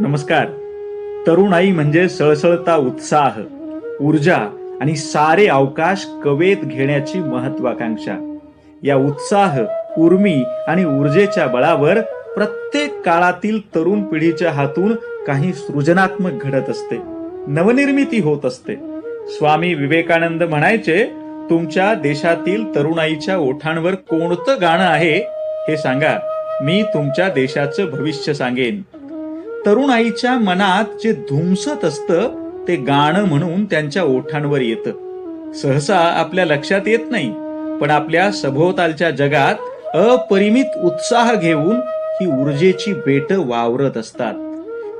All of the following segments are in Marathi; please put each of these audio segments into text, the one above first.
नमस्कार. तरुणाई म्हणजे सळसळता उत्साह, ऊर्जा आणि सारे अवकाश कवेत घेण्याची महत्वाकांक्षा. या उत्साह, उर्मी आणि ऊर्जेच्या बळावर प्रत्येक काळातील तरुण पिढीच्या हातून काही सृजनात्मक घडत असते, नवनिर्मिती होत असते. स्वामी विवेकानंद म्हणायचे, तुमच्या देशातील तरुणाईच्या ओठांवर कोणतं गाणं आहे हे सांगा, मी तुमच्या देशाचं भविष्य सांगेन. तरुणाईच्या मनात जे धुमसत असतं ते गाणं म्हणून त्यांच्या ओठांवर येतं. सहसा आपल्या लक्षात येत नाही, पण आपल्या सभोवतालच्या जगात अपरिमित उत्साह घेऊन ही ऊर्जेची बेट वावरत असतात.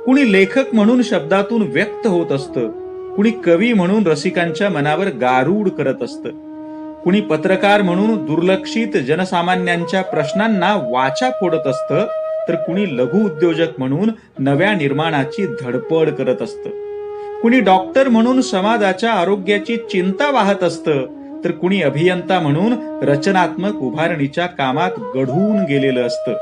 कुणी लेखक म्हणून शब्दातून व्यक्त होत असतं, कुणी कवी म्हणून रसिकांच्या मनावर गारूड करत असतं, कुणी पत्रकार म्हणून दुर्लक्षित जनसामान्यांच्या प्रश्नांना वाचा फोडत असतं, तर कुणी लघु उद्योजक म्हणून नव्या निर्माणाची धडपड करत असतं. कुणी डॉक्टर म्हणून समाजाच्या आरोग्याची चिंता वाहत असतं, तर कुणी अभियंता म्हणून रचनात्मक उभारणीच्या कामात गढून गेलेलं असतं.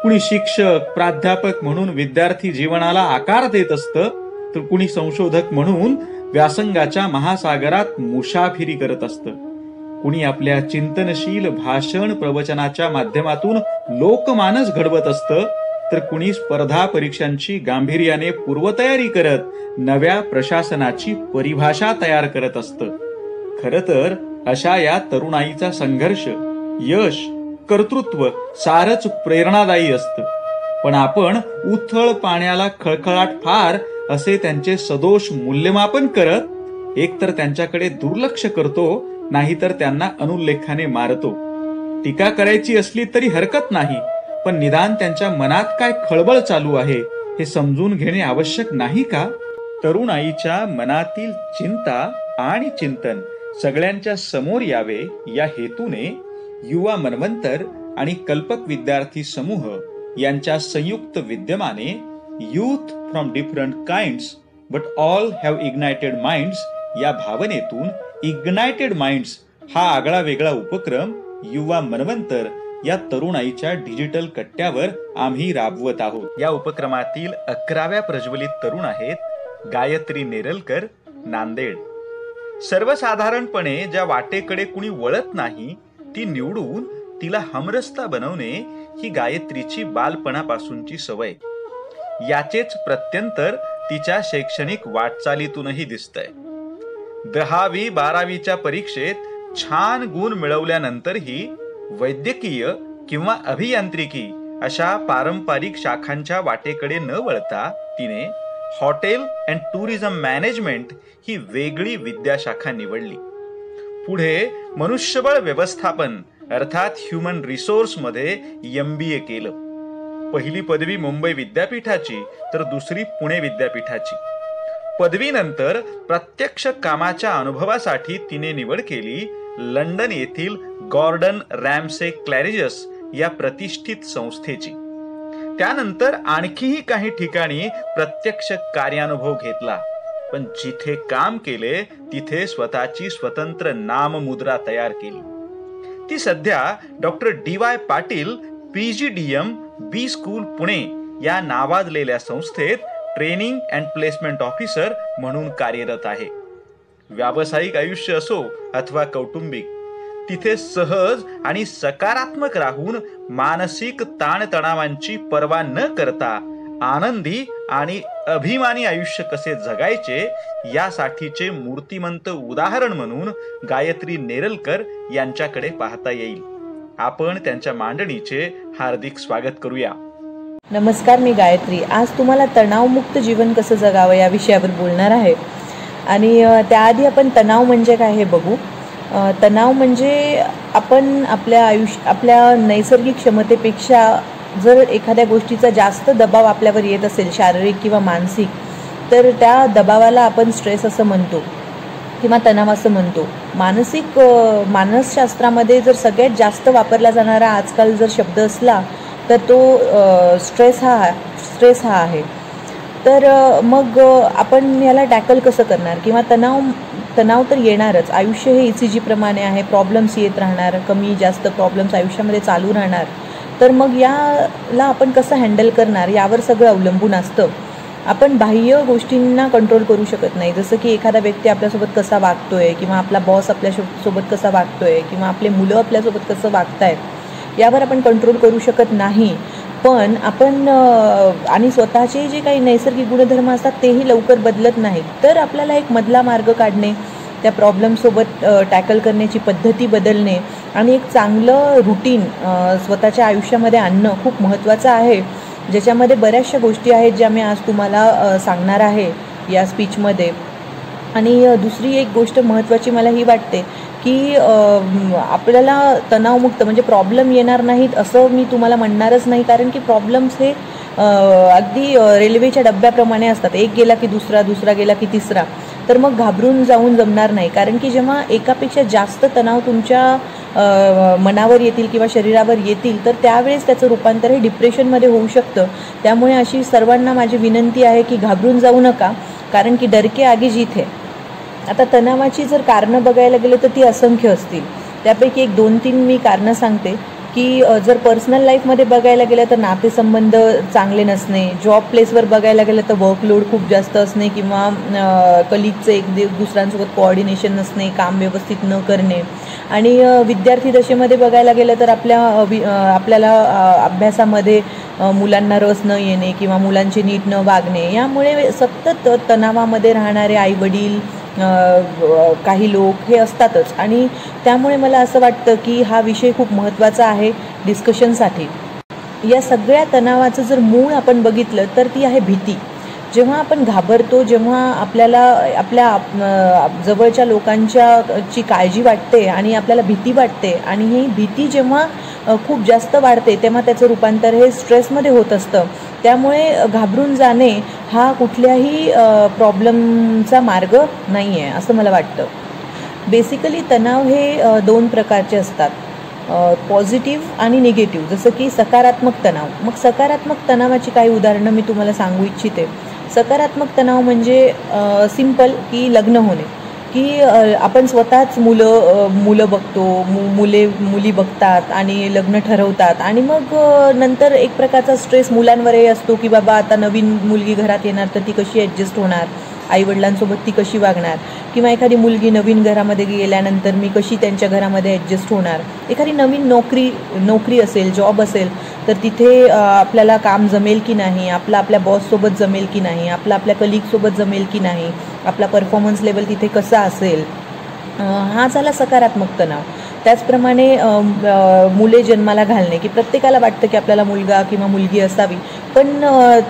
कुणी शिक्षक, प्राध्यापक म्हणून विद्यार्थी जीवनाला आकार देत असतं, तर कुणी संशोधक म्हणून व्यासंगाच्या महासागरात मुसाफिरी करत असतं. कुणी आपल्या चिंतनशील भाषण प्रवचनाच्या माध्यमातून लोकमानस घडवत असतं, तर कुणी स्पर्धा परीक्षांची गांभीर्याने पूर्वतयारी करत नव्या प्रशासनाची परिभाषा तयार करत असतं. खर तर अशा या तरुणाईचा संघर्ष, यश, कर्तृत्व सारच प्रेरणादायी असतं. पण आपण उथळ पाण्याला खळखळाट फार असे त्यांचे सदोष मूल्यमापन करत एकतर त्यांच्याकडे दुर्लक्ष करतो, नाहीतर त्यांना अनुल्लेखाने मारतो. टीका करायची असली तरी हरकत नाही, पण निदान त्यांच्या मनात काय खळबळ चालू आहे हे समजून घेणे आवश्यक नाही का? तरुणाईच्या मनातील चिंता आणि चिंतन सगळ्यांच्या समोर यावे या हेतूने युवा मनवंतर आणि कल्पक विद्यार्थी समूह यांच्या संयुक्त विद्यमाने youth from different kinds but all have ignited minds या भावनेतून इग्नायटेड माइंड्स हा आगळा वेगळा उपक्रम युवा मनवंतर या तरुणाईच्या डिजिटल कट्ट्यावर आम्ही राबवत आहोत. या उपक्रमातील 11व्या प्रज्वलित तरुण आहेत गायत्री नेरलकर, नांदेड. सर्वसाधारणपणे ज्या वाटेकडे कुणी वळत नाही ती निवडून तिला हमरस्ता बनवणे ही गायत्रीची बालपणापासूनची सवय. याचेच प्रत्यंतर तिच्या शैक्षणिक वाटचालीतूनही दिसतंय. 10वी-12वीच्या परीक्षेत छान गुण मिळवल्यानंतरही वैद्यकीय किंवा अभियांत्रिकी अशा पारंपरिक शाखांच्या वाटेकडे न वळता तिने हॉटेल अँड टुरिझम मॅनेजमेंट ही वेगळी विद्याशाखा निवडली. पुढे मनुष्यबळ व्यवस्थापन अर्थात ह्युमन रिसोर्स मध्ये MBA केलं. पहिली पदवी मुंबई विद्यापीठाची तर दुसरी पुणे विद्यापीठाची. पदवीनंतर प्रत्यक्ष कामाच्या अनुभवासाठी तिने निवड केली लंडन येथील गॉर्डन रॅम्से क्लॅरिजस या प्रतिष्ठित संस्थेची. त्यानंतर आणखीही काही ठिकाणी प्रत्यक्ष कार्यानुभव घेतला, पण जिथे काम केले तिथे स्वतःची स्वतंत्र नाममुद्रा तयार केली. ती सध्या doctor DY Patil PGDM B school Pune या नावाजलेल्या संस्थेत ट्रेनिंग अँड प्लेसमेंट ऑफिसर म्हणून कार्यरत आहे. व्यावसायिक आयुष्य असो अथवा कौटुंबिक, तिथे सहज आणि सकारात्मक राहून मानसिक ताणतणावांची पर्वा न करता आनंदी आणि अभिमानी आयुष्य कसे जगायचे यासाठीचे मूर्तिमंत उदाहरण म्हणून गायत्री नेरलकर यांच्याकडे पाहता येईल. आपण त्यांच्या मांडणीचे हार्दिक स्वागत करूया. नमस्कार, मी गायत्री. आज तुम्हाला तणावमुक्त जीवन कसं जगावं या विषयावर बोलणार आहे. आणि त्याआधी आपण तणाव म्हणजे काय हे बघू. तणाव म्हणजे आपण आपल्या नैसर्गिक क्षमतेपेक्षा जर एखाद्या गोष्टीचा जास्त दबाव आपल्यावर येत असेल, शारीरिक किंवा मानसिक, तर त्या दबावाला आपण स्ट्रेस असं म्हणतो किंवा तणाव असं म्हणतो. मानसशास्त्रामध्ये जर सगळ्यात जास्त वापरला जाणारा आजकाल जर शब्द असला तर तो स्ट्रेस हा आहे. तर मग आपण याला टॅकल कसं करणार, किंवा तणाव तर येणारच. आयुष्य हे ECG प्रमाणे आहे, प्रॉब्लेम्स येत राहणार, कमी जास्त प्रॉब्लेम्स आयुष्यामध्ये चालू राहणार. तर मग याला आपण कसं हँडल करणार यावर सगळं अवलंबून असतं. आपण बाह्य गोष्टींना कंट्रोल करू शकत नाही, जसं की एखादा व्यक्ती आपल्यासोबत कसा वागतोय किंवा आपला बॉस आपल्यासोबत कसा वागतोय किंवा आपले मुलं आपल्यासोबत कसं वागतायत यावर आपण कंट्रोल करू शकत नाही. पण आपण आणि स्वतःचे जे काही नैसर्गिक गुणधर्म असतात तेही लवकर बदलत नाहीत. तर आपल्याला एक मधला मार्ग काढणे, त्या प्रॉब्लेमसोबत टॅकल करण्याची पद्धती बदलणे आणि एक चांगलं रुटीन स्वतःच्या आयुष्यामध्ये आणणं खूप महत्त्वाचं आहे, ज्याच्यामध्ये बऱ्याचशा गोष्टी आहेत ज्या मी आज तुम्हाला सांगणार आहे या स्पीचमध्ये. आणि दुसरी एक गोष्ट महत्त्वाची मला ही वाटते की आपल्याला तणावमुक्त म्हणजे प्रॉब्लेम येणार नाहीत असं मी तुम्हाला म्हणणारच नाही, कारण की प्रॉब्लेम्स हे अगदी रेल्वेच्या डब्याप्रमाणे असतात, एक गेला की दुसरा, दुसरा गेला की तिसरा. तर मग घाबरून जाऊन जमणार नाही, कारण की जेव्हा एकापेक्षा जास्त तणाव तुमच्या मनावर येतील किंवा शरीरावर येतील तर त्यावेळेस त्याचं रूपांतर हे डिप्रेशनमध्ये होऊ शकतं. त्यामुळे अशी सर्वांना माझी विनंती आहे की घाबरून जाऊ नका, कारण की डर के आगे जीत है. आता तणावाची जर कारणं बघायला गेलं तर ती असंख्य असतील. त्यापैकी एक 2-3 मी कारणं सांगते की जर पर्सनल लाईफमध्ये बघायला गेलं तर नातेसंबंध चांगले नसणे, जॉब प्लेसवर बघायला गेलं तर वर्कलोड खूप जास्त असणे किंवा कलिगचं एक दुसऱ्यांसोबत कोऑर्डिनेशन नसणे, काम व्यवस्थित न करणे. आणि विद्यार्थी दशेमध्ये बघायला गेलं तर आपल्याला अभ्यासामध्ये मुलांना रस न येणे किंवा मुलांचे नीट न वागणे, यामुळे सतत तणावामध्ये राहणारे आईवडील, काही लोक हे असतातच. आणि त्यामुळे मला असं वाटतं की हा विषय खूप महत्त्वाचा आहे डिस्कशनसाठी. या सगळ्या तणावाचं जर मूळ आपण बघितलं तर ती आहे भीती. जेव्हा आपण घाबरतो, जेव्हा आपल्याला आपल्या जवळच्या लोकांची काळजी वाटते आणि आपल्याला भीती वाटते, आणि ही भीती जेव्हा खूप जास्त वाढते तेव्हा त्याचं रूपांतर हे स्ट्रेसमध्ये होत असतं. त्यामुळे घाबरून जाणे हा कुठल्याही प्रॉब्लेमचा मार्ग नाही आहे असं मला वाटतं. बेसिकली तणाव हे 2 प्रकारचे असतात, पॉझिटिव्ह आणि निगेटिव्ह. जसं की सकारात्मक तणाव. मग सकारात्मक तणावाची काही उदाहरणं मी तुम्हाला सांगू इच्छिते. सकारात्मक तणाव म्हणजे सिंपल की लग्न होणे, की आपण स्वतःच मुलं बघतो, मुली बघतात आणि लग्न ठरवतात, आणि मग नंतर एक प्रकारचा स्ट्रेस मुलांवरही असतो की बाबा आता नवीन मुलगी घरात येणार तर ती कशी ॲडजस्ट होणार, आईवडिलांसोबत ती कशी वागणार, किंवा एखादी मुलगी नवीन घरामध्ये गेल्यानंतर मी कशी त्यांच्या घरामध्ये ॲडजस्ट होणार. एखादी नवीन नोकरी असेल, जॉब असेल तर तिथे आपल्याला काम जमेल की नाही, आपल्या बॉससोबत जमेल की नाही, आपल्या कलिगसोबत जमेल की नाही, आपला परफॉर्मन्स लेवल तिथे कसा असेल. हा झाला सकारात्मक तणाव. त्याचप्रमाणे मुले जन्माला घालणे, की प्रत्येकाला वाटतं की आपल्याला मुलगा किंवा मुलगी असावी, पण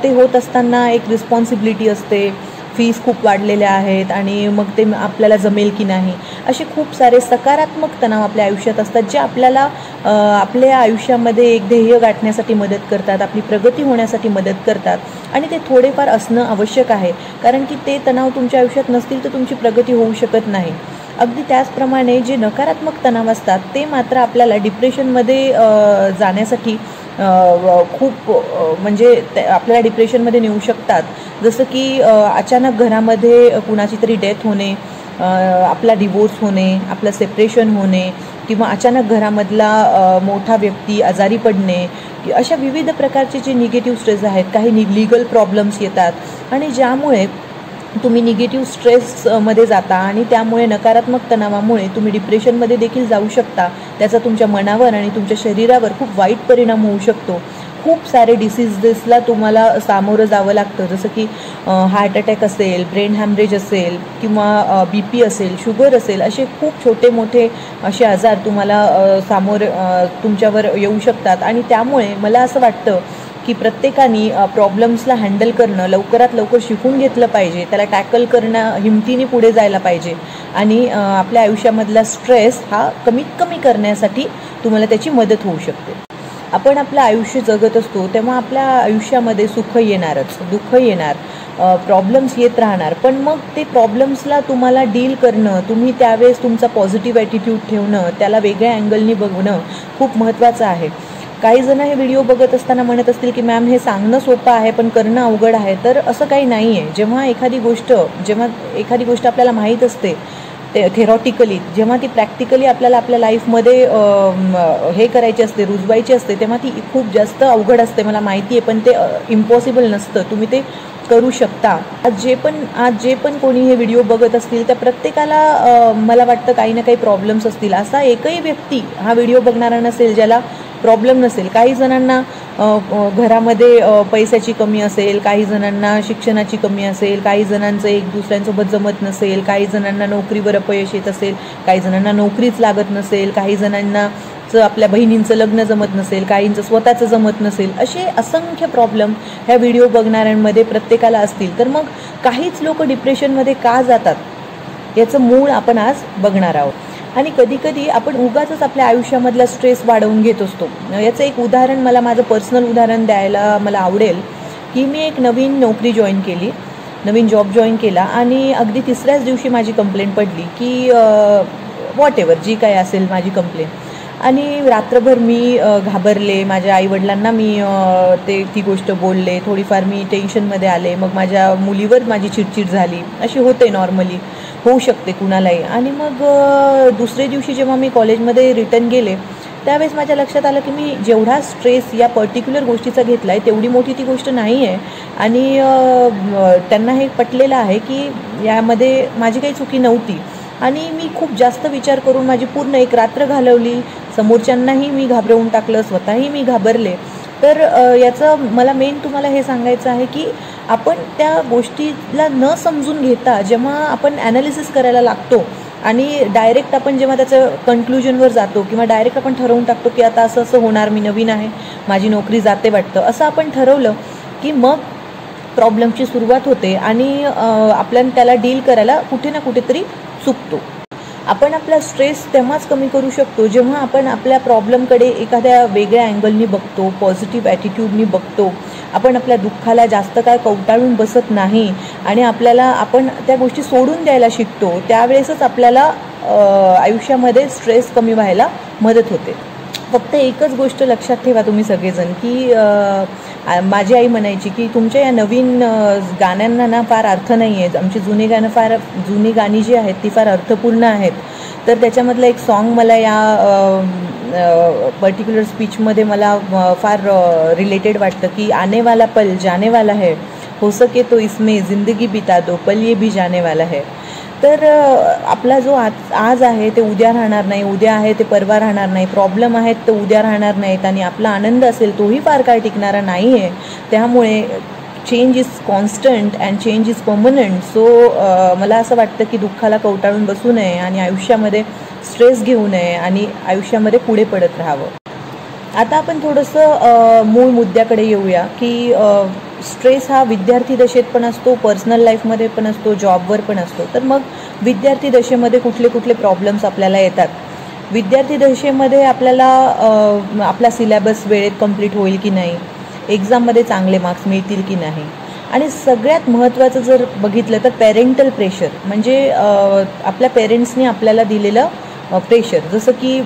ते होत असताना एक रिस्पॉन्सिबिलिटी असते, फीस खूप वाढलेल्या आहेत आणि मग ते आपल्याला जमेल की नाही. असे खूप सारे सकारात्मक तणाव आपल्या आयुष्यात असतात जे आपल्याला आपल्या आयुष्यामध्ये एक ध्येय गाठण्यासाठी मदत करतात, आपली प्रगती होण्यासाठी मदत करतात, आणि ते थोडेफार असणं आवश्यक आहे, कारण की ते तणाव तुमच्या आयुष्यात नसतील तर तुमची प्रगती होऊ शकत नाही. अगदी त्याचप्रमाणे जे नकारात्मक तणाव असतात ते मात्र आपल्याला डिप्रेशनमध्ये जाण्यासाठी खूप म्हणजे आपल्याला डिप्रेशनमध्ये नेऊ शकतात. जसं की अचानक घरामध्ये कुणाची तरी डेथ होणे, आपला डिवोर्स होणे, आपलं सेपरेशन होणे, किंवा अचानक घरामधला मोठा व्यक्ती आजारी पडणे, अशा विविध प्रकारचे जे निगेटिव्ह स्ट्रेस आहेत. काही लीगल प्रॉब्लेम्स येतात आणि ज्यामुळे तुम्ही निगेटिव्ह स्ट्रेसमध्ये जाता आणि त्यामुळे नकारात्मक तणावामुळे तुम्ही डिप्रेशनमध्ये देखील जाऊ शकता. त्याचा तुमच्या मनावर आणि तुमच्या शरीरावर खूप वाईट परिणाम होऊ शकतो. खूप सारे डिसीजेसला तुम्हाला सामोरं जावं लागतं, जसं की हार्ट अटॅक असेल, ब्रेन हॅमरेज असेल, किंवा BP असेल, शुगर असेल, असे खूप छोटे मोठे असे आजार तुम्हाला तुमच्यावर येऊ शकतात. आणि त्यामुळे मला असं वाटतं की प्रत्येकाने प्रॉब्लेम्सला हँडल करणं लवकरात लवकर शिकून घेतलं पाहिजे, त्याला टॅकल करणं हिमतीने पुढे जायला पाहिजे, आणि आपल्या आयुष्यामधला स्ट्रेस हा कमीत कमी करण्यासाठी तुम्हाला त्याची मदत होऊ शकते. आपण आपलं आयुष्य जगत असतो तेव्हा आपल्या आयुष्यामध्ये सुख येणारच, दुःख येणार, प्रॉब्लेम्स येत राहणार, पण मग ते प्रॉब्लेम्सला तुम्हाला डील करणं, तुम्ही त्यावेळेस तुमचा पॉझिटिव्ह ॲटिट्यूड ठेवणं, त्याला वेगळ्या अँगलनी बघणं खूप महत्त्वाचं आहे. काही जण हे व्हिडिओ बघत असताना म्हणत असतील की मॅम हे सांगणं सोपं आहे पण करणं अवघड आहे. तर असं काही नाही आहे. जेव्हा एखादी गोष्ट आपल्याला माहीत असते ते थेरॉटिकली, जेव्हा ती प्रॅक्टिकली आपल्याला आपल्या लाईफमध्ये हे करायची असते, रुजवायची असते, तेव्हा ती खूप जास्त अवघड असते, मला माहिती आहे. पण ते इम्पॉसिबल नसतं, तुम्ही ते करू शकता. आज जे पण कोणी हे व्हिडिओ बघत असतील त्या प्रत्येकाला मला वाटतं काही ना काही प्रॉब्लेम्स असतील. असा एकही व्यक्ती हा व्हिडिओ बघणारा नसेल ज्याला प्रॉब्लेम नसेल. काही जणांना घरामध्ये पैशाची कमी असेल, काही जणांना शिक्षणाची कमी असेल, काही जणांचं एक दुसऱ्यांसोबत जमत नसेल, काही जणांना नोकरीवर अपयश येत असेल, काही जणांना नोकरीच लागत नसेल, काही जणांना आपल्या बहिणींचं लग्न जमत नसेल, काहींचं स्वतःचं जमत नसेल. असे असंख्य प्रॉब्लेम ह्या व्हिडिओ बघणाऱ्यांमध्ये प्रत्येकाला असतील. तर मग काहीच लोक डिप्रेशनमध्ये का जातात याचं मूळ आपण आज बघणार आहोत. आणि कधीकधी आपण उगाच आपल्या आयुष्यामधला स्ट्रेस वाढवून घेत असतो. याचं एक उदाहरण, मला माझं पर्सनल उदाहरण द्यायला मला आवडेल की मी एक नवीन नोकरी जॉईन केली, नवीन जॉब जॉईन केला आणि अगदी तिसऱ्याच दिवशी माझी कंप्लेंट पडली की व्हॉट एव्हर जी काय असेल माझी कंप्लेंट. आणि रात्रभर मी घाबरले, माझ्या आईवडिलांना मी ती गोष्ट बोलले, थोडीफार मी टेन्शनमध्ये आले. मग माझ्या मुलीवर माझी चिडचिड झाली, अशी होते, नॉर्मली होऊ शकते कुणालाही. आणि मग दुसऱ्या दिवशी जेव्हा मी कॉलेजमध्ये रिटर्न गेले त्यावेळेस माझ्या लक्षात आलं की मी जेवढा स्ट्रेस या पर्टिक्युलर गोष्टीचा घेतला आहे तेवढी मोठी ती गोष्ट नाही आहे. आणि त्यांना हे पटलेलं आहे की यामध्ये माझी काही चुकी नव्हती. आणि मी खूप जास्त विचार करून माझी पूर्ण एक रात्र घालवली, समोरच्यांनाही मी घाबरवून टाकलं, स्वतःही मी घाबरले. तर याचं मला मेन तुम्हाला हे सांगायचं आहे की आपण त्या गोष्टीला न समजून घेता जेव्हा आपण ॲनालिसिस करायला लागतो आणि डायरेक्ट आपण जेव्हा त्याचं कन्क्लुजनवर जातो किंवा डायरेक्ट आपण ठरवून टाकतो की आता असं असं होणार, मी नवीन आहे, माझी नोकरी जाते वाटतं, असं आपण ठरवलं की मग प्रॉब्लेमची सुरुवात होते आणि आपल्याला त्याला डील करायला कुठे ना कुठेतरी चुकतो. आपण आपला स्ट्रेस तेव्हाच कमी करू शकतो जेव्हा आपण आपल्या प्रॉब्लेमकडे एखाद्या वेगळ्या अँगलनी बघतो, पॉझिटिव्ह ॲटिट्यूडनी बघतो. आपण आपल्या दुःखाला जास्त काय कवटाळून बसत नाही आणि आपण त्या गोष्टी सोडून द्यायला शिकतो. त्यावेळेसच आपल्याला आयुष्यामध्ये स्ट्रेस कमी व्हायला मदत होते. फक्त एकच गोष्ट लक्षात ठेवा तुम्ही सगळेजण की माझी आई म्हणायची की तुमच्या या नवीन गाण्यांना ना फार अर्थ नाही आहे. आमची जुनी गाणी जी आहेत ती फार अर्थपूर्ण आहेत. तर त्याच्यामधलं एक सॉन्ग मला या पर्टिक्युलर स्पीचमध्ये मला फार रिलेटेड वाटतं की आने वाला पल जाने वाला है, हो सके तो इसमें ज़िंदगी बिता दो, पल ये भी जाने वाला है. तर आपला जो आज आहे ते उद्या राहणार नाही, उद्या आहे ते परवा राहणार नाही, प्रॉब्लेम आहेत तर उद्या राहणार नाहीत आणि आपला आनंद असेल तोही फार काळ टिकणारा नाही आहे. त्यामुळे change is constant and change is permanent. So मला असं वाटतं की दुःखाला कवटाळून बसू नये आणि आयुष्यामध्ये स्ट्रेस घेऊ नये आणि आयुष्यामध्ये पुढे पडत राहावं. आता आपण थोडंसं मूळ मुद्द्याकडे येऊया की स्ट्रेस हा विद्यार्थी दशेत पण असतो, पर्सनल लाईफमध्ये पण असतो, जॉबवर पण असतो. तर मग विद्यार्थी दशेमध्ये कुठले कुठले प्रॉब्लेम्स आपल्याला येतात. विद्यार्थी दशेमध्ये आपल्याला आपला सिलेबस वेळेत कंप्लीट होईल की नाही, एक्झाममध्ये चांगले मार्क्स मिळतील की नाही, आणि सगळ्यात महत्त्वाचं जर बघितलं तर पेरेंटल प्रेशर, म्हणजे आपल्या पेरेंट्सनी आपल्याला दिलेलं प्रेशर. जसं की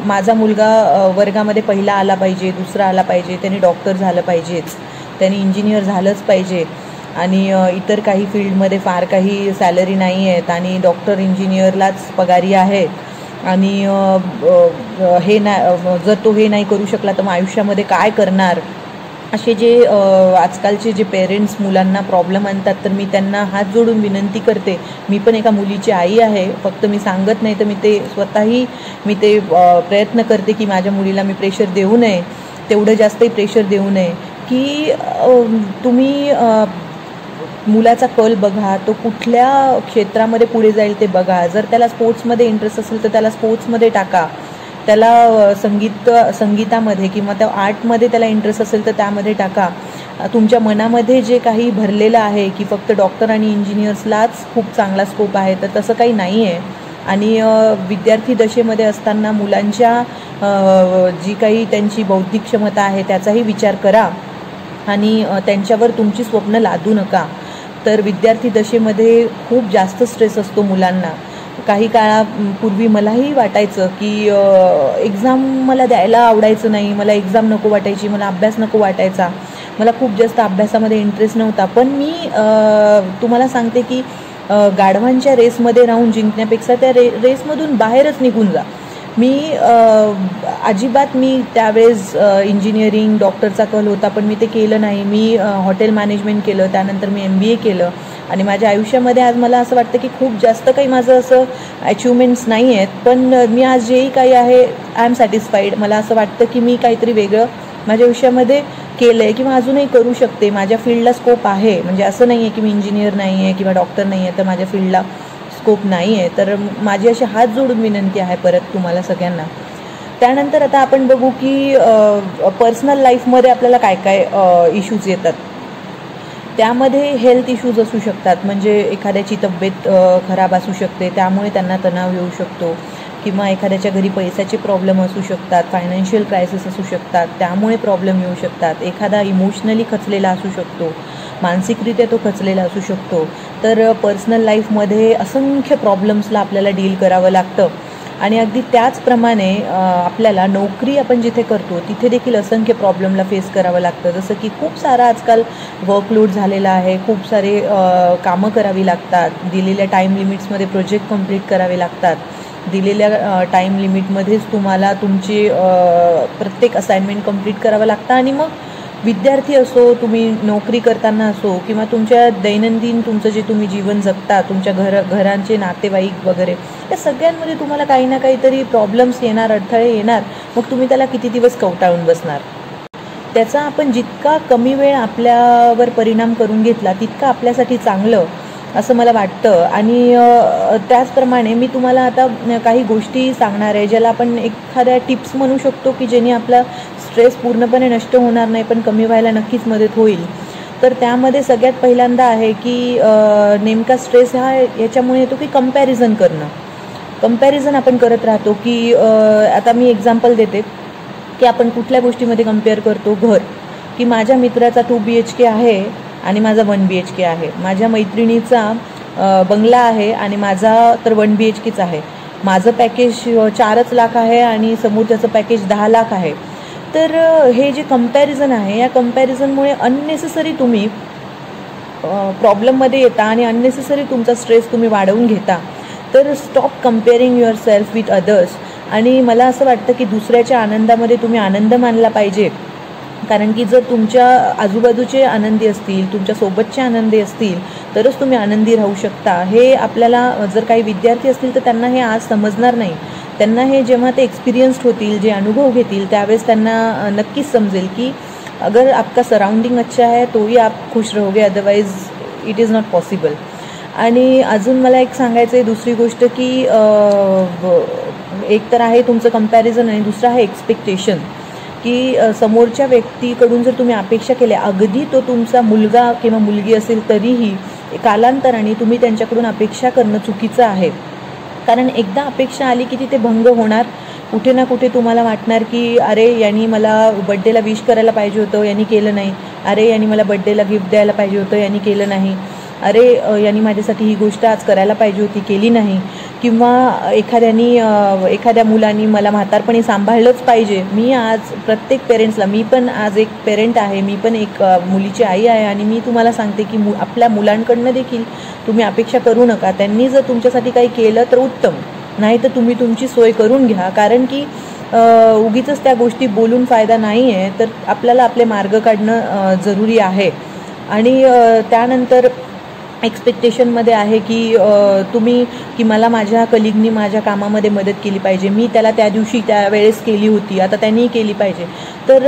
माझा मुलगा वर्गामध्ये पहिला आला पाहिजे, दुसरा आला पाहिजे, त्याने डॉक्टर झालं पाहिजेच, त्याने इंजिनियर झालंच पाहिजे आणि इतर काही फील्डमध्ये फार काही सॅलरी नाही आहेत आणि डॉक्टर इंजिनियरलाच पगारी आहेत आणि हे जर तो हे नाही करू शकला तर मग आयुष्यामध्ये काय करणार, असे जे आजकालचे जे पेरेंट्स मुलांना प्रॉब्लेम आणतात. तर मी त्यांना हात जोडून विनंती करते, मी पण एका मुलीची आई आहे, फक्त मी सांगत नाही तर मी ते स्वतःही प्रयत्न करते की माझ्या मुलीला मी प्रेशर देऊ नये, तेवढं जास्तही प्रेशर देऊ नये की तुम्ही मुलाचा कल बघा, तो कुठल्या क्षेत्रामध्ये पुढे जाईल ते बघा. जर त्याला स्पोर्ट्समध्ये इंटरेस्ट असेल तर त्याला स्पोर्ट्समध्ये टाका, त्याला संगीतामध्ये किंवा त्या आर्टमध्ये त्याला इंटरेस्ट असेल तर त्यामध्ये टाका. तुमच्या मनामध्ये जे काही भरलेलं आहे की फक्त डॉक्टर आणि इंजिनियर्सलाच खूप चांगला स्कोप आहे, तर तसं काही नाही आहे. आणि विद्यार्थी दशेमध्ये असताना मुलांच्या जी काही त्यांची बौद्धिक क्षमता आहे त्याचाही विचार करा आणि त्यांच्यावर तुमची स्वप्न लादू नका. तर विद्यार्थी दशेमध्ये खूप जास्त स्ट्रेस असतो मुलांना. काही काळापूर्वी मलाही वाटायचं की एक्झाम मला द्यायला आवडायचं नाही, मला एक्झाम नको वाटायची, मला अभ्यास नको वाटायचा, मला खूप जास्त अभ्यासामध्ये इंटरेस्ट नव्हता. पण मी तुम्हाला सांगते की गाढवांच्या रेसमध्ये राहून जिंकण्यापेक्षा त्या रेसमधून बाहेरच निघून जा. मी अजिबात मी त्यावेळेस इंजिनिअरिंग डॉक्टरचा कल होता, पण मी ते केलं नाही. मी हॉटेल मॅनेजमेंट केलं, त्यानंतर मी MBA केलं आणि माझ्या आयुष्यामध्ये आज मला असं वाटतं की खूप जास्त काही माझं असं अचिव्हमेंट्स नाही आहेत, पण मी आज जेही काही आहे आय एम सॅटिस्फाईड. मला असं वाटतं की मी काहीतरी वेगळं माझ्या आयुष्यामध्ये केलं आहे किंवा अजूनही करू शकते. माझ्या फील्डला स्कोप आहे, म्हणजे असं नाही आहे की मी इंजिनियर नाही आहे किंवा डॉक्टर नाही आहे तर माझ्या फील्डला स्कोप नाही आहे. तर माझी अशी हात जोडून विनंती आहे परत तुम्हाला सगळ्यांना. त्यानंतर आता आपण बघू की पर्सनल लाईफमध्ये आपल्याला काय काय इश्यूज येतात. त्यामध्ये हेल्थ इश्यूज असू शकतात, म्हणजे एखाद्याची तब्येत खराब असू शकते, त्यामुळे त्यांना तणाव येऊ शकतो. किंवा एखाद्याच्या घरी पैशाचे प्रॉब्लेम असू शकतात, फायनान्शियल क्रायसिस असू शकतात, त्यामुळे प्रॉब्लेम येऊ शकतात. एखादा इमोशनली खचलेला असू शकतो, मानसिकरित्या तो खचलेला असू शकतो. तर पर्सनल लाईफमध्ये असंख्य प्रॉब्लेम्सला आपल्याला डील करावं लागतं. आणि अगदी त्याचप्रमाणे आपल्याला नोकरी आपण जिथे करतो तिथे देखील असंख्य प्रॉब्लेमला फेस करावं लागतं. जसं की खूप सारा आजकाल वर्कलोड झालेला आहे, खूप सारे कामं करावी लागतात, दिलेल्या टाईम लिमिट्समध्ये प्रोजेक्ट कंप्लीट करावे लागतात, दिलेल्या टाईम लिमिटमध्येच तुम्हाला तुमची प्रत्येक असाइनमेंट कंप्लीट करावं लागतं. आणि मग विद्यार्थी असो, तुम्ही नोकरी करताना असो किंवा तुमच्या दैनंदिन तुमचं जे तुम्ही जीवन जगता, तुमच्या घरांचे नातेवाईक वगैरे, या सगळ्यांमध्ये तुम्हाला काही ना काहीतरी प्रॉब्लेम्स येणार, अडथळे येणार. मग तुम्ही त्याला किती दिवस कवटाळून बसणार. त्याचा आपण जितका कमी वेळ आपल्यावर परिणाम करून घेतला तितका आपल्यासाठी चांगलं असं मला वाटतं. आणि त्याचप्रमाणे मी तुम्हाला आता काही गोष्टी सांगणार आहे ज्याला आपण एखाद्या टिप्स म्हणू शकतो की ज्याने आपला स्ट्रेस पूर्णपणे नष्ट होणार नाही पण कमी व्हायला नक्कीच मदत होईल. तर त्यामध्ये सगळ्यात पहिल्यांदा आहे की नेमका स्ट्रेस हा याच्यामुळे येतो की कंपॅरिझन आपण करत राहतो. की आता मी एक्झाम्पल देते की आपण कुठल्या गोष्टीमध्ये कम्पेअर करतो. घर, की माझ्या मित्राचा 2 BHK आहे आणि माझा 1 BHK आहे. माझ्या मैत्रिणीचा बंगला आहे आणि माझा तर 1 BHKच आहे. माझं पॅकेज 4 लाख आहे आणि समोरच्याचं पॅकेज 10 लाख आहे. तर हे जे कंपॅरिझन आहे, या कंपॅरिझनमुळे अननेसेसरी तुम्ही प्रॉब्लेममध्ये येता आणि अननेसेसरी तुमचा स्ट्रेस तुम्ही वाढवून घेता. तर stop comparing your self with others. आणि मला असं वाटतं की दुसऱ्याच्या आनंदामध्ये तुम्ही आनंद मानला पाहिजे. कारण की जर तुमच्या आजूबाजूचे आनंदी असतील, तुमच्या सोबतचे आनंदी असतील तरच तुम्ही आनंदी राहू शकता. हे आपल्याला जर काही विद्यार्थी असतील तर त्यांना हे आज समजणार नाही. त्यांना हे जेव्हा ते एक्सपिरियन्स्ड होतील, जे अनुभव घेतील, त्यावेळेस त्यांना नक्कीच समजेल की अगर आपका सराउंडिंग अच्छा है तो ही आप खुश रहोगे, otherwise it is not possible. आणि अजून मला एक सांगायचं आहे दुसरी गोष्ट की एक तर आहे तुमचं कंपॅरिझन आणि दुसरं आहे एक्सपेक्टेशन. की समोरच्या व्यक्तीकडून जर तुम्ही अपेक्षा केल्या, अगदी तो तुमचा मुलगा किंवा मुलगी असेल तरीही कालांतराने तुम्ही त्यांच्याकडून अपेक्षा करणं चुकीचं आहे. कारण एकदा अपेक्षा आली की तिथे भंग होणार. कुठे ना कुठे तुम्हाला वाटणार की अरे यांनी मला बड्डेला विश करायला पाहिजे होतं, यांनी केलं नाही. अरे यांनी मला बड्डेला गिफ्ट द्यायला पाहिजे होतं, यांनी केलं नाही. अरे यांनी माझ्यासाठी ही गोष्ट आज करायला पाहिजे होती, केली नाही. किंवा एखाद्या मुलांनी मला म्हातारपणी सांभाळलंच पाहिजे. मी आज प्रत्येक पेरेंट्सला, मी पण आज एक पेरेंट आहे, मी पण एक मुलीची आई आहे आणि मी तुम्हाला सांगते की आपल्या मुलांकडनं देखील तुम्ही अपेक्षा करू नका. त्यांनी जर तुमच्यासाठी काही केलं तर उत्तम, नाही तर तुम्ही तुमची सोय करून घ्या. कारण की उगीचच त्या गोष्टी बोलून फायदा नाही आहे. तर आपल्याला आपले मार्ग काढणं जरुरी आहे. आणि त्यानंतर एक्सपेक्टेशनमध्ये आहे की तुम्ही की मला माझ्या कलिगनी माझ्या कामामध्ये मदत केली पाहिजे, मी त्याला त्या दिवशी त्यावेळेस केली होती, आता त्यांनीही केली पाहिजे. तर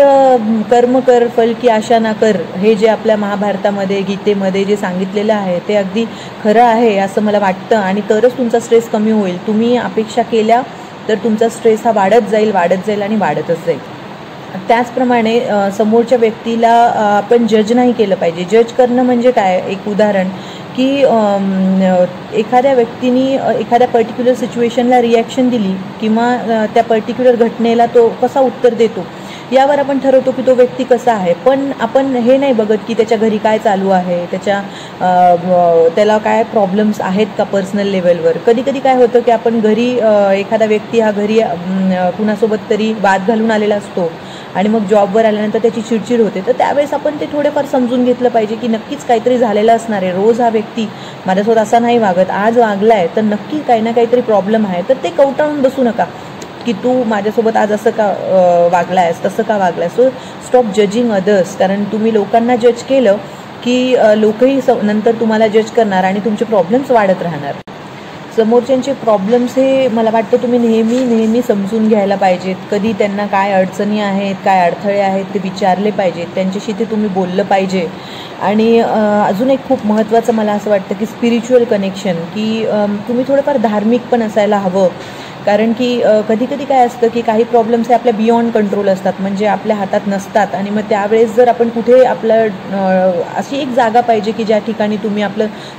कर्म कर फल की आशा ना कर, हे जे आपल्या महाभारतामध्ये गीतेमध्ये जे सांगितलेलं आहे ते अगदी खरं आहे असं मला वाटतं. आणि तरच तुमचा स्ट्रेस कमी होईल. तुम्ही अपेक्षा केल्या तर तुमचा स्ट्रेस हा वाढत जाईल आणि वाढतच जाईल. त्याचप्रमाणे समोरच्या व्यक्तीला आपण जज नाही केलं पाहिजे. जज करणं म्हणजे काय, एक उदाहरण की एखाद्या व्यक्तीने एखाद्या पर्टिक्युलर सिच्युएशनला रिॲक्शन दिली किंवा त्या पर्टिक्युलर घटनेला तो कसा उत्तर देतो यावर आपण ठरवतो की तो व्यक्ती कसा आहे. पण आपण हे नाही बघत की त्याच्या घरी काय चालू आहे, त्याला काय प्रॉब्लेम्स आहेत का पर्सनल लेवलवर. कधी कधी काय होतं की आपण घरी एखादा व्यक्ती हा घरी कुणासोबत तरी वाद घालून आलेला असतो आणि मग जॉबवर आल्यानंतर त्याची चिडचिड होते. तर त्यावेळेस आपण ते थोडेफार समजून घेतलं पाहिजे की नक्कीच काहीतरी झालेलं असणार आहे. रोज हा व्यक्ती माझ्यासोबत असा नाही वागत, आज वागला आहे तर नक्की काही ना काहीतरी प्रॉब्लेम आहे. तर ते कवटाळून बसू नका की तू माझ्यासोबत आज असं का वागला आहेस, तसं का वागला आहेस. So stop judging others. कारण तुम्ही लोकांना जज केलं की लोकही नंतर तुम्हाला जज करणार आणि तुमचे प्रॉब्लेम्स वाढत राहणार. समोरच्यांचे प्रॉब्लेम्स हे मला वाटतं तुम्ही नेहमी समजून घ्यायला पाहिजेत. कधी त्यांना काय अडचणी आहेत, काय अडथळे आहेत ते विचारले पाहिजेत, त्यांच्याशी ते तुम्ही बोललं पाहिजे. आणि अजून एक खूप महत्त्वाचं मला असं वाटतं की स्पिरिच्युअल कनेक्शन, की तुम्ही थोडंफार धार्मिक पण असायला हवं. कारण की कधी कधी काय असतं की काही प्रॉब्लेम्स हे आपल्या बियॉन्ड कंट्रोल असतात, म्हणजे आपल्या हातात नसतात. आणि मग त्यावेळेस जर आपण कुठे अशी एक जागा पाहिजे की ज्या ठिकाणी तुम्ही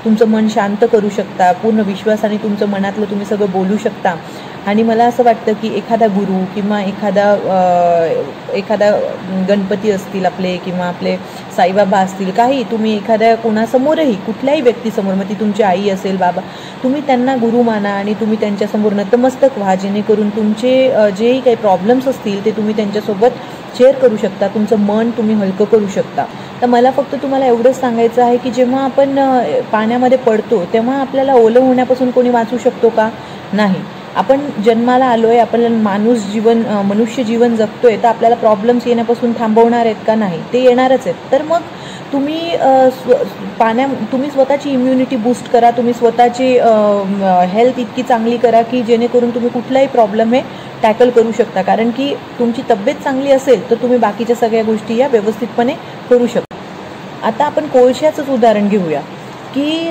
तुमचं मन शांत करू शकता, पूर्ण विश्वासाने तुमचं मनातलं तुम्ही सगळं बोलू शकता. आणि मला असं वाटतं की एखादा गुरु किंवा एखादा गणपती असतील आपले, किंवा आपले साईबाबा असतील, काही तुम्ही एखाद्या कोणासमोरही, कुठल्याही व्यक्तीसमोर, मग ती तुमची आई असेल, बाबा, तुम्ही त्यांना गुरु माना आणि तुम्ही त्यांच्यासमोर नतमस्तक व्हा, जेणेकरून तुमचे जेही काही प्रॉब्लेम्स असतील ते तुम्ही त्यांच्यासोबत शेअर करू शकता, तुमचं मन तुम्ही हलकं करू शकता. तर मला फक्त तुम्हाला एवढंच सांगायचं आहे की जेव्हा आपण पाण्यामध्ये पडतो तेव्हा आपल्याला ओलं होण्यापासून कोणी वाचू शकतो का? नाही. आपण जन्माला आलो आहे, आपल्याला मनुष्य जीवन जगतोय, तर आपल्याला प्रॉब्लेम्स येण्यापासून थांबवणार आहेत का? नाही, ते येणारच आहेत. तर मग तुम्ही तुम्ही स्वतःची इम्युनिटी बूस्ट करा, तुम्ही स्वतःची हेल्थ इतकी चांगली करा की जेणेकरून तुम्ही कुठलाही प्रॉब्लेम हे टॅकल करू शकता. कारण की तुमची तब्येत चांगली असेल तर तुम्ही बाकीच्या सगळ्या गोष्टी या व्यवस्थितपणे करू शकता. आता आपण कोळशाचंच उदाहरण घेऊया की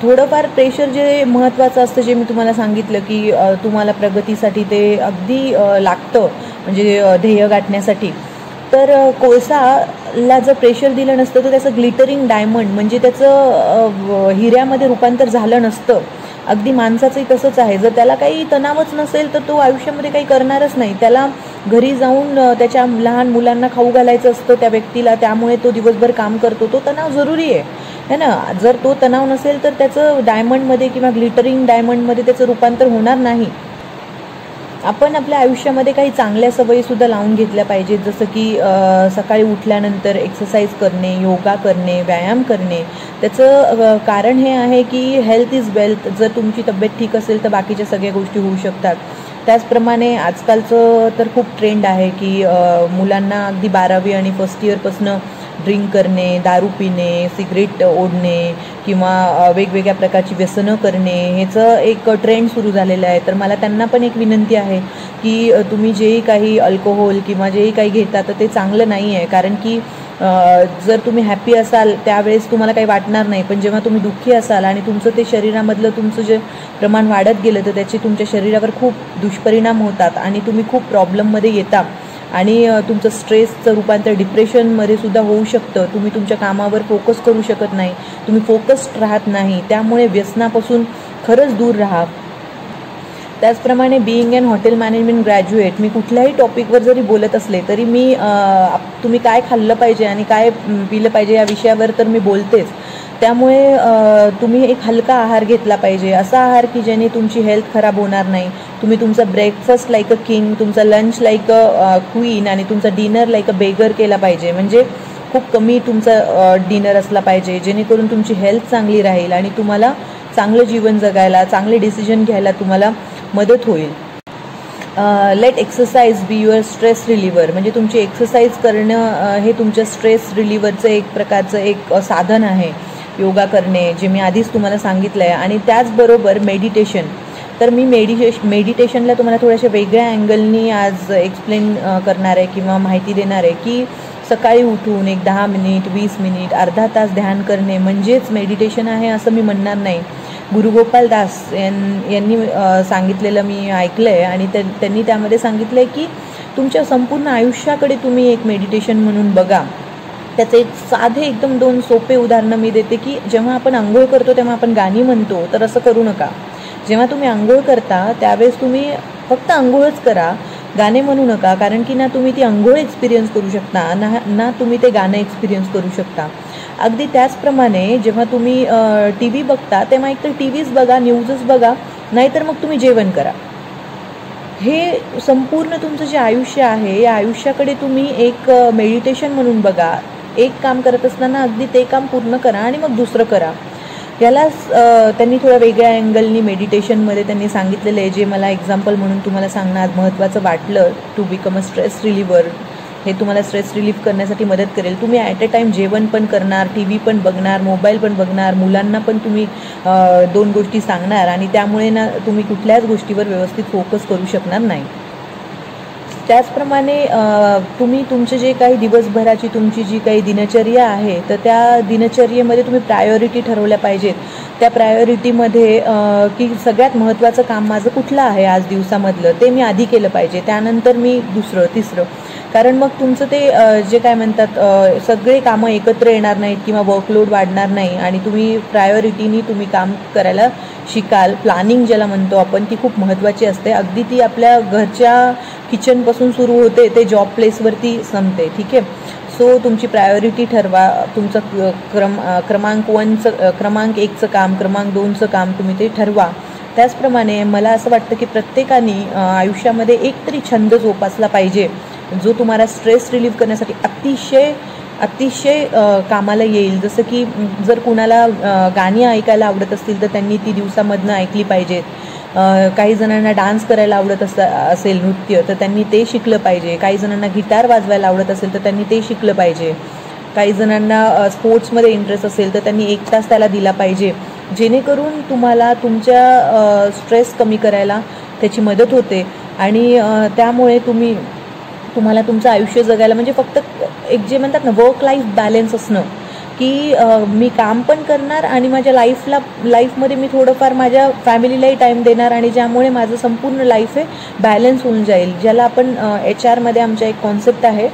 थोडंफार प्रेशर जे महत्त्वाचं असतं, जे मी तुम्हाला सांगितलं की तुम्हाला प्रगतीसाठी ते अगदी लागतं, म्हणजे ध्येय गाठण्यासाठी. तर कोळसाला जर प्रेशर दिलं नसतं तर त्याचं ग्लिटरिंग डायमंड, म्हणजे त्याचं हिऱ्यामध्ये रूपांतर झालं नसतं. अगदी माणसाचंही तसंच आहे. जर त्याला काही तणावच नसेल तर तो आयुष्यामध्ये काही करणारच नाही. त्याला घरी जाऊन त्याच्या लहान मुलांना खाऊ घालायचं असतं त्या व्यक्तीला, त्यामुळे तो दिवसभर काम करतो. तो तणाव जरुरी आहे ना. जर तो तणाव नसेल तर त्याचं डायमंडमध्ये किंवा ग्लिटरिंग डायमंडमध्ये त्याचं रूपांतर होणार नाही. आपण आपल्या आयुष्यामध्ये काही चांगल्या सवयीसुद्धा लावून घेतल्या पाहिजेत, जसं की सकाळी उठल्यानंतर एक्सरसाइज करणे, योगा करणे, व्यायाम करणे. त्याचं कारण हे आहे की हेल्थ इज वेल्थ. जर तुमची तब्येत ठीक असेल तर बाकीच्या सगळ्या गोष्टी होऊ शकतात. त्याचप्रमाणे आजकालचं तर खूप ट्रेंड आहे की मुलांना अगदी 12वी आणि फर्स्ट इयरपासून ड्रिंक करणे, दारू पिणे, सिगरेट ओढणे किंवा वेगवेगळ्या प्रकारची व्यसनं करणे, ह्याचं एक ट्रेंड सुरू झालेलं आहे. तर मला त्यांना पण एक विनंती आहे की तुम्ही जेही काही अल्कोहोल किंवा जेही काही घेता तर ते चांगलं नाही आहे. कारण की जर तुम्ही हॅपी असाल त्यावेळेस तुम्हाला काही वाटणार नाही, पण जेव्हा तुम्ही दुःखी असाल आणि तुमचं ते शरीरामधलं तुमचं जे प्रमाण वाढत गेलं तर त्याचे तुमच्या शरीरावर खूप दुष्परिणाम होतात आणि तुम्ही खूप प्रॉब्लेममध्ये येता आणि तुमचं स्ट्रेसचं रूपांतर डिप्रेशनमध्ये सुद्धा होऊ शकतं. तुम्ही तुमच्या कामावर फोकस करू शकत नाही, तुम्ही फोकस्ड राहत नाही. त्यामुळे व्यसनापासून खरंच दूर राहा. त्याचप्रमाणे बीइंग अन हॉटेल मॅनेजमेंट ग्रॅज्युएट, मी कुठल्याही टॉपिकवर जरी बोलत असले तरी मी तुम्ही काय खाल्लं पाहिजे आणि काय पिलं पाहिजे या विषयावर तर मी बोलतेच. त्यामुळे तुम्ही एक हलका आहार घेतला पाहिजे, असा आहार की ज्याने तुमची हेल्थ खराब होणार नाही. तुम्ही तुमचा ब्रेकफास्ट लाईक अ किंग, तुमचा लंच लाईक अ क्वीन आणि तुमचा डिनर लाईक अ बेगर केला पाहिजे. म्हणजे खूप कमी तुमचा डिनर असला पाहिजे, जेणेकरून तुमची हेल्थ चांगली राहील आणि तुम्हाला चांगलं जीवन जगायला, चांगले डिसिजन घ्यायला तुम्हाला मदत होईल. Let exercise be your stress reliever, म्हणजे तुमची एक्सरसाइज करणं हे तुमच्या स्ट्रेस रिलिव्हरचं एक प्रकारचं एक साधन आहे. योगा करणे, जे मी आधीच तुम्हाला सांगितलं आहे. आणि त्याचबरोबर मेडिटेशन. तर मी मेडिटेशनला तुम्हाला थोड्याशा वेगळ्या अँगलनी आज एक्सप्लेन करणार आहे किंवा माहिती देणार आहे की सकाळी उठून एक 10 मिनिट, 20 मिनिट, अर्धा तास ध्यान करणे म्हणजेच मेडिटेशन आहे असं मी म्हणणार नाही. गुरु गोपाल दास यांनी सांगितलेलं मी ऐकलं आहे आणि त्यांनी त्यामध्ये सांगितलं आहे की तुमच्या संपूर्ण आयुष्याकडे तुम्ही एक मेडिटेशन म्हणून बघा. त्याचे एक साधे एकदम 2 सोपे उदाहरणं मी देते की जेव्हा आपण आंघोळ करतो तेव्हा आपण गाणी म्हणतो, तर असं करू नका. जेव्हा तुम्ही आंघोळ करता त्यावेळेस तुम्ही फक्त आंघोळच करा, गाणे म्हणू नका, कारण की ना तुम्ही ती अंघोळ एक्सपिरियन्स करू शकता ना तुम्ही ते गाणं एक्सपिरियन्स करू शकता. अगदी त्याचप्रमाणे जेव्हा तुम्ही टी व्ही बघता तेव्हा एकतर टी व्हीच बघा, न्यूजच बघा, नाहीतर मग तुम्ही जेवण करा. हे संपूर्ण तुमचं जे आयुष्य आहे या आयुष्याकडे तुम्ही एक मेडिटेशन म्हणून बघा. एक काम करत असताना अगदी ते काम पूर्ण करा आणि मग दुसरं करा. याला त्यांनी थोड्या वेगळ्या अँगलनी मेडिटेशनमध्ये त्यांनी सांगितलेलं आहे, जे मला एक्झाम्पल म्हणून तुम्हाला सांगणार महत्त्वाचं वाटलं. To become a stress reliever, हे तुम्हाला स्ट्रेस रिलीफ करण्यासाठी मदत करेल. तुम्ही ॲट अ टाईम जेवण पण करणार, टी व्ही पण बघणार, मोबाईल पण बघणार, मुलांना पण तुम्ही 2 गोष्टी सांगणार आणि त्यामुळे ना तुम्ही कुठल्याच गोष्टीवर व्यवस्थित फोकस करू शकणार नाही. त्याचप्रमाणे तुम्ही तुमचे जे काही दिवसभराची तुमची जी काही दिनचर्या आहे तर त्या दिनचर्येमध्ये तुम्ही प्रायोरिटी ठरवल्या पाहिजेत. त्या प्रायोरिटीमध्ये की सगळ्यात महत्त्वाचं काम माझं कुठलं आहे आज दिवसामधलं ते मी आधी केलं पाहिजे, त्यानंतर मी दुसरं तिसरं. कारण मग तुमचं ते जे काय म्हणतात सगळे कामं एकत्र येणार नाहीत किंवा वर्कलोड वाढणार नाही आणि तुम्ही प्रायोरिटीनी तुम्ही काम करायला शिकाल. प्लॅनिंग ज्याला म्हणतो आपण ती खूप महत्त्वाची असते. अगदी ती आपल्या घरच्या किचनपासून सुरू होते ते जॉब प्लेसवरती संपते. ठीक आहे. सो तुमची प्रायोरिटी ठरवा. तुमचं क्रमांक 1चं काम, क्रमांक 2चं काम तुम्ही ते ठरवा. त्याचप्रमाणे मला असं वाटतं की प्रत्येकाने आयुष्यामध्ये एकतरी छंद जोपासला पाहिजे जो तुम्हाला स्ट्रेस रिलीफ करण्यासाठी अतिशय कामाला येईल. जसं की जर कुणाला गाणी ऐकायला आवडत असतील तर त्यांनी ती दिवसामधनं ऐकली पाहिजेत. काही जणांना डान्स करायला आवडत असेल, नृत्य, तर त्यांनी ते शिकलं पाहिजे. काही जणांना गिटार वाजवायला आवडत असेल तर त्यांनी ते शिकलं पाहिजे. काही जणांना स्पोर्ट्समध्ये इंटरेस्ट असेल तर त्यांनी 1 तास त्याला दिला पाहिजे, जेणेकरून तुम्हाला तुमच्या स्ट्रेस कमी करायला त्याची मदत होते आणि त्यामुळे तुम्हाला तुमचं आयुष्य जगायला म्हणजे फक्त एक जे म्हणतात ना वर्क लाईफ बॅलन्स असणं, की मी काम पण करणार आणि माझ्या लाईफमध्ये मी थोडंफार माझ्या फॅमिलीलाही टाईम देणार आणि ज्यामुळे माझं संपूर्ण लाईफ हे बॅलन्स होऊन जाईल. ज्याला आपण HR मध्ये आमच्या एक कॉन्सेप्ट आहे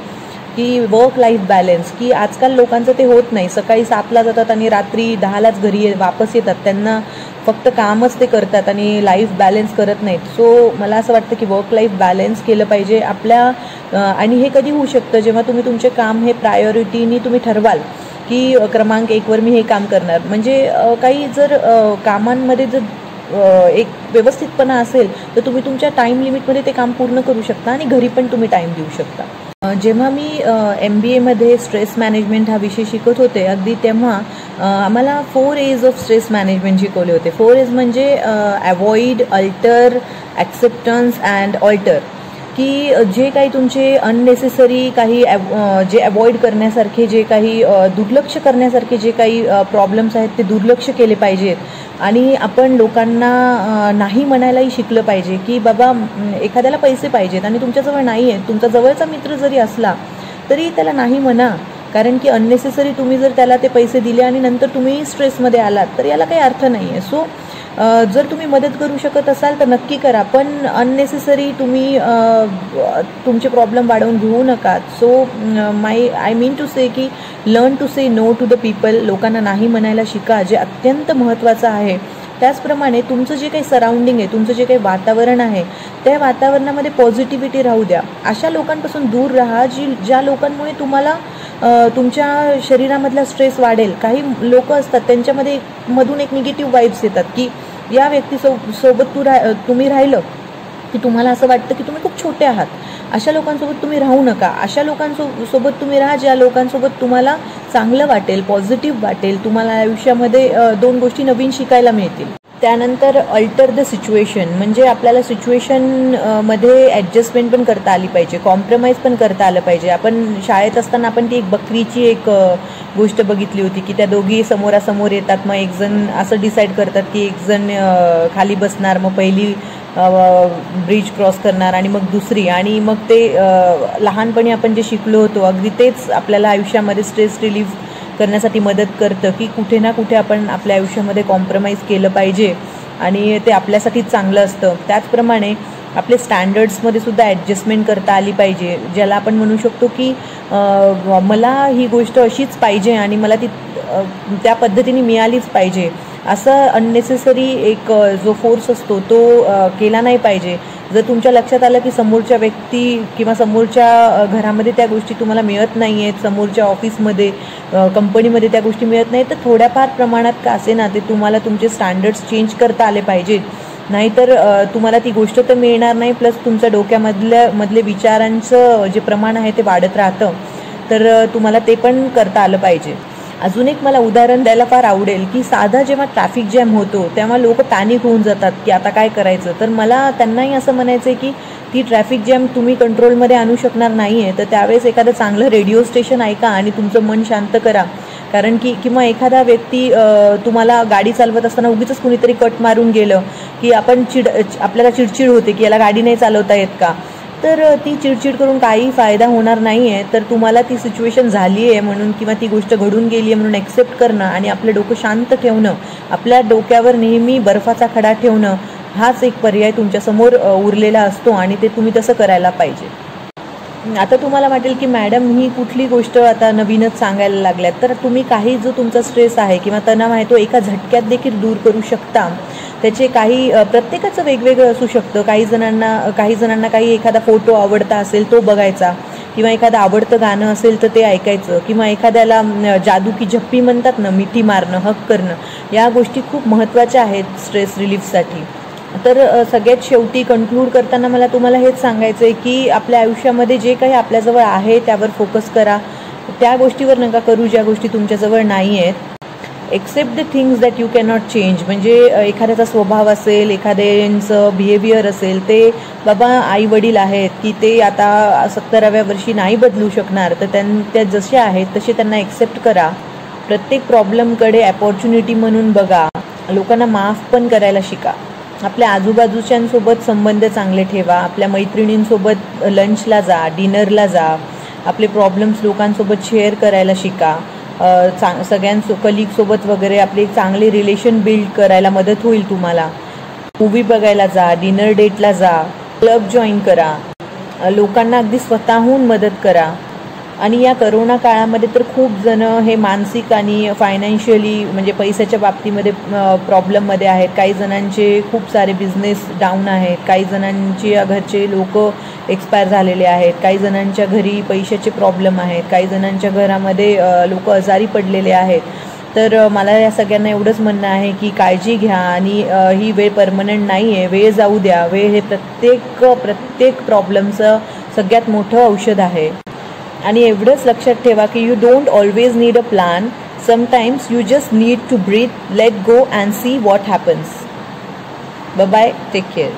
की वर्क लाईफ बॅलन्स, की आजकाल लोकांचं ते होत नाही. सकाळी 7ला जातात आणि रात्री 10लाच घरी वापस येतात. त्यांना फक्त कामच ते करतात आणि लाईफ बॅलन्स करत नाहीत. सो मला असं वाटतं की वर्क लाईफ बॅलन्स केलं पाहिजे आपल्या. आणि हे कधी होऊ शकतं जेव्हा तुम्ही तुमचे काम हे प्रायोरिटीनी तुम्ही ठरवाल की क्रमांक 1वर मी हे काम करणार. म्हणजे काही जर कामांमध्ये जर एक व्यवस्थितपणा असेल तर तुम्ही तुमच्या टाईम लिमिटमध्ये ते काम पूर्ण करू शकता आणि घरी पण तुम्ही टाईम देऊ शकता. जेव्हा मी MBAमध्ये स्ट्रेस मॅनेजमेंट हा विषय शिकत होते अगदी तेव्हा आम्हाला 4 A's ऑफ स्ट्रेस मॅनेजमेंट शिकवले होते. 4 A's म्हणजे avoid, alter, acceptance and alter, की जे काही तुमचे अननेसेसरी काही जे अवॉइड करण्यासारखे, जे काही दुर्लक्ष करण्यासारखे जे काही प्रॉब्लेम्स आहेत ते दुर्लक्ष केले पाहिजेत. आणि आपण लोकांना नाही म्हणायलाही शिकलं पाहिजे, की बाबा एखाद्याला पैसे पाहिजेत आणि तुमच्याजवळ नाही आहे, तुमचा जवळचा मित्र जरी असला तरी त्याला नाही म्हणा. कारण की अननेसेसरी तुम्ही जर त्याला ते पैसे दिले आणि नंतर तुम्ही स्ट्रेसमध्ये आलात तर याला काही अर्थ नाही आहे. सो जर तुम्ही मदत करू शकत असाल तर नक्की करा, पण अननेसेसरी तुम्ही तुमचे प्रॉब्लेम वाढवून घेऊ नका. So I mean to say की learn to say no to the people. लोकांना नाही म्हणायला शिका, जे अत्यंत महत्त्वाचं आहे. त्याचप्रमाणे तुमचं जे काही सराउंडिंग आहे, तुमचं जे काही वातावरण आहे त्या वातावरणामध्ये पॉझिटिव्हिटी राहू द्या. अशा लोकांपासून दूर राहा ज्या लोकांमुळे तुम्हाला तुमच्या शरीरामधला स्ट्रेस वाढेल. काही लोक असतात त्यांच्यामध्ये मधून एक निगेटिव्ह वाईब्स येतात की या व्यक्तीसोबत तुम्ही राहिलं की तुम्हाला असं वाटतं की तुम्ही खूप छोटे आहात. अशा लोकांसोबत तुम्ही राहू नका. अशा लोकांसोबत तुम्ही राहा ज्या लोकांसोबत तुम्हाला चांगलं वाटेल, पॉझिटिव्ह वाटेल. तुम्हाला आयुष्यामध्ये 2 गोष्टी नवीन शिकायला मिळतील. त्यानंतर अल्टर द सिच्युएशन, म्हणजे आपल्याला सिच्युएशनमध्ये ॲडजस्टमेंट पण करता आली पाहिजे, कॉम्प्रोमाइज पण करता आलं पाहिजे. आपण शाळेत असताना आपण ती एक बकरीची एक गोष्ट बघितली होती की त्या दोघी समोरासमोर येतात. मग एक जण असं डिसाईड करतात की एक जण खाली बसणार, मग पहिली ब्रिज क्रॉस करणार आणि मग दुसरी. आणि मग ते लहानपणी आपण जे शिकलो होतो अगदी तेच आपल्याला आयुष्यामध्ये स्ट्रेस रिलीफ करण्यासाठी मदत करतं की कुठे ना कुठे आपण आपल्या आयुष्यामध्ये कॉम्प्रोमाइज केलं पाहिजे आणि ते आपल्यासाठीच चांगलं असतं. त्याचप्रमाणे आपले स्टँडर्ड्समध्ये सुद्धा ॲडजस्टमेंट करता आली पाहिजे, ज्याला आपण म्हणू शकतो की मला ही गोष्ट अशीच पाहिजे आणि मला ती त्या पद्धतीने मिळालीच पाहिजे. असं अननेसेसरी एक जो फोर्स असतो तो केला नाही पाहिजे. जर तुमच्या लक्षात आलं की समोरच्या व्यक्ती किंवा समोरच्या घरामध्ये त्या गोष्टी तुम्हाला मिळत नाही आहेत, समोरच्या ऑफिसमध्ये कंपनीमध्ये त्या गोष्टी मिळत नाही, तर थोड्याफार प्रमाणात का असे ना ते तुम्हाला तुमचे स्टँडर्ड्स चेंज करता आले पाहिजेत. नाहीतर तुम्हाला ती गोष्ट तर मिळणार नाही, प्लस तुमच्या डोक्यामधले विचारांचं जे प्रमाण आहे ते वाढत राहतं. तर तुम्हाला ते पण करता आलं पाहिजे. अजून एक मला उदाहरण द्यायला फार आवडेल की साधा जेव्हा ट्रॅफिक जॅम होतो तेव्हा लोक पॅनिक होऊन जातात की आता काय करायचं. तर मला त्यांनाही असं म्हणायचं आहे की ती ट्रॅफिक जॅम तुम्ही कंट्रोलमध्ये आणू शकणार नाही आहे, तर त्यावेळेस एखादं चांगलं रेडिओ स्टेशन ऐका आणि तुमचं मन शांत करा. कारण की किंवा एखादा व्यक्ती तुम्हाला गाडी चालवत असताना उगीच कुणीतरी कट मारून गेलं की आपल्याला चिडचिड होते की याला गाडी नाही चालवता येत का. तर ती चिडचिड करून काही फायदा होणार नाही आहे. तर तुम्हाला ती सिच्युएशन झाली आहे म्हणून किंवा ती गोष्ट घडून गेली आहे म्हणून ॲक्सेप्ट करणं आणि आपलं डोकं शांत ठेवणं, आपल्या डोक्यावर नेहमी बर्फाचा खडा ठेवणं, हाच एक पर्याय तुमच्यासमोर उरलेला असतो आणि ते तुम्ही तसं करायला पाहिजे. आता तुम्हाला वाटेल की मॅडम ही कुठली गोष्ट आता नवीनच सांगायला लागल्यात. तर तुम्ही काही जो तुमचा स्ट्रेस आहे किंवा तणाव आहे तो एका झटक्यात देखील दूर करू शकता. त्याचे काही प्रत्येकाचं वेगवेगळं असू शकतं. काही जणांना काही एखादा फोटो आवडता असेल तो बघायचा, किंवा एखादं आवडतं गाणं असेल तर ते ऐकायचं, किंवा एखाद्याला जादू की झप्पी म्हणतात ना, मिठी मारणं, हक करणं, या गोष्टी खूप महत्त्वाच्या आहेत स्ट्रेस रिलीफसाठी. तर सगळ्यात शेवटी कन्क्लूड करताना मला तुम्हाला हेच सांगायचं आहे की आपल्या आयुष्यामध्ये जे काही आपल्याजवळ आहे त्यावर फोकस करा. त्या गोष्टीवर नका करू ज्या गोष्टी तुमच्याजवळ नाही आहेत. Except the things that you cannot change. म्हणजे एखाद्याचा स्वभाव असेल, एखाद्यांचं बिहेवियर असेल, ते बाबा आई वडील आहेत की ते आता 70व्या वर्षी नाही बदलू शकणार, तर त्या जसे आहेत तसे त्यांना एक्सेप्ट करा. प्रत्येक प्रॉब्लेमकडे अपॉर्च्युनिटी म्हणून बघा. लोकांना माफ पण करायला शिका. आपल्या आजूबाजूच्यांसोबत संबंध चांगले ठेवा. आपल्या मैत्रिणींसोबत लंचला जा, डिनरला जा. आपले प्रॉब्लेम्स लोकांसोबत शेअर करायला शिका. कलिगसोबत वगैरे आपले चांगले रिलेशन बिल्ड करायला मदत होईल तुम्हाला. मूवी बघायला जा, डिनर डेटला जा, क्लब जॉईन करा. लोकांना अगदी स्वतःहून मदत करा. आणि या करोना काळामध्ये तर खूप जण हे मानसिक आणि फायनान्शियली म्हणजे पैशाच्या बाबतीमध्ये प्रॉब्लेममध्ये आहेत. काही जणांचे खूप सारे बिझनेस डाऊन आहेत. काही जणांचे घरचे लोक एक्सपायर झालेले आहेत. काही जणांच्या घरी पैशाचे प्रॉब्लेम आहेत. काही जणांच्या घरामध्ये लोक आजारी पडलेले आहेत. तर मला या सगळ्यांना एवढंच म्हणणं आहे की काळजी घ्या आणि ही वेळ परमनंट नाही आहे. वेळ जाऊ द्या. वेळ हे प्रत्येक प्रॉब्लेमचं सगळ्यात मोठं औषध आहे. आणि एवढंच लक्षात ठेवा की you don't always need a plan. Sometimes you just need to breathe, let go and see what happens. Bye bye, take care.